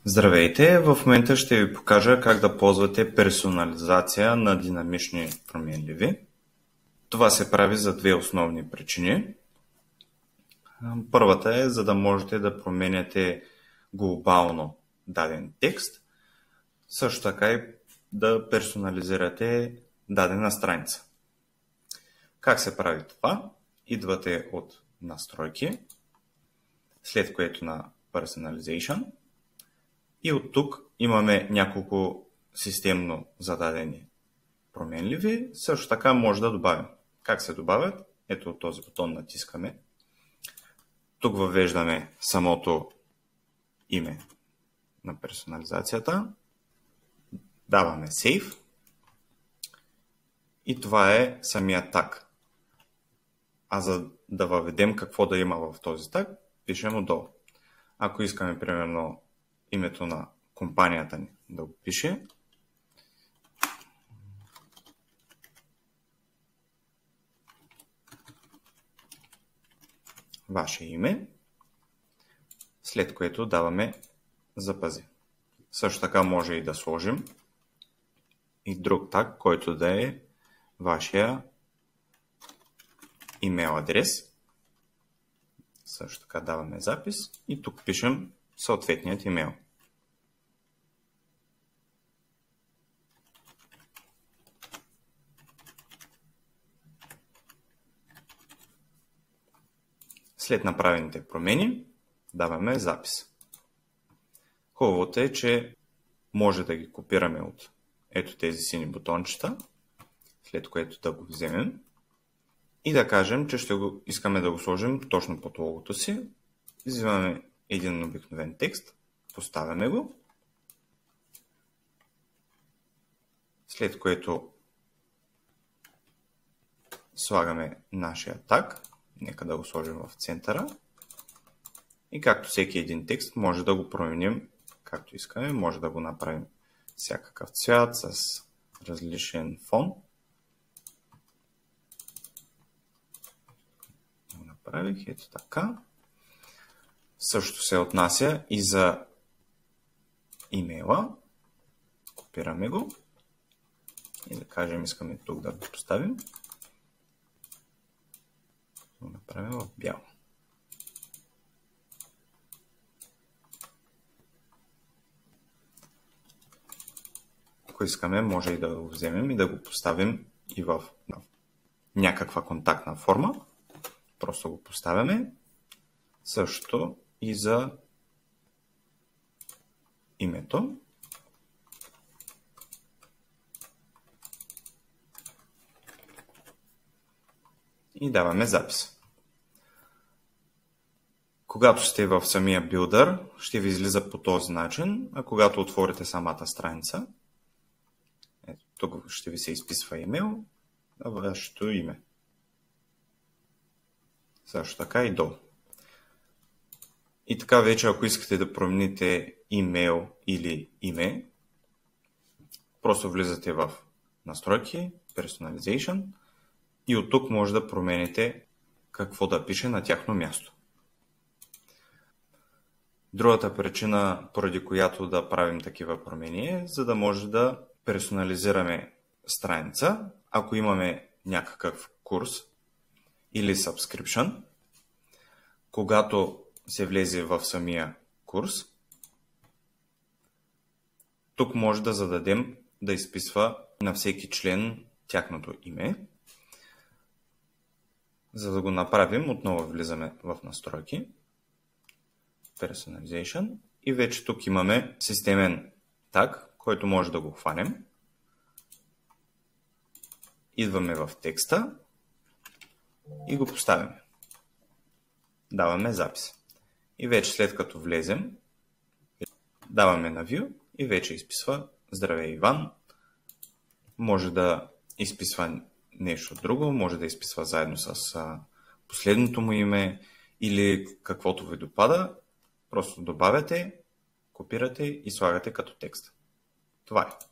Здравейте! В момента ще ви покажа как да ползвате персонализация на динамични променливи. Това се прави за две основни причини. Първата е, за да можете да променяте глобално даден текст, също така и да персонализирате дадена страница. Как се прави това? Идвате от настройки, след което на Personalization. И от тук имаме няколко системно зададени променливи. Също така може да добавим. Как се добавят? Ето този бутон натискаме. Тук въвеждаме самото име на персонализацията. Даваме Save. И това е самия таг. А за да въведем какво да има в този таг, пишем отдолу. Ако искаме, примерно, името на компанията ни да го пише, ваше име, след което даваме запази. Също така може и да сложим и друг таг, който да е вашия имейл адрес. Също така даваме запис и тук пишем съответният имейл. След направените промени даваме запис. Хубавото е, че може да ги копираме от ето тези сини бутончета, след което да го вземем и да кажем, че искаме да го сложим точно под логото си. Взимаме един обикновен текст, поставяме го, след което слагаме нашия таг, нека да го сложим в центъра и както всеки един текст може да го променим както искаме, може да го направим всякакъв цвят с различен фон. Го направих ето така. Също се отнася и за имейла. Копираме го и да кажем, искаме тук да го поставим. Го направим в бяло. Ако искаме, може и да го вземем и да го поставим и в някаква контактна форма. Просто го поставяме. Също и за името. И даваме запис. Когато сте в самия билдър, ще ви излиза по този начин, а когато отворите самата страница, ето, тук ще ви се изписва имейл, а вашето име. Също така и долу. И така вече, ако искате да промените имейл или име, просто влизате в настройки, Personalization и от тук може да промените какво да пише на тяхно място. Другата причина, поради която да правим такива промени е, за да може да персонализираме страница, ако имаме някакъв курс или subscription, когато се влезе в самия курс, тук може да зададем да изписва на всеки член тяхното име. За да го направим, отново влизаме в настройки, Personalization и вече тук имаме системен таг, който може да го хванем. Идваме в текста и го поставяме. Даваме запис. И вече след като влезем, даваме на View и вече изписва Здравей, Иван. Може да изписва нещо друго, може да изписва заедно с последното му име или каквото ви допада. Просто добавяте, копирате и слагате като текст. Това е.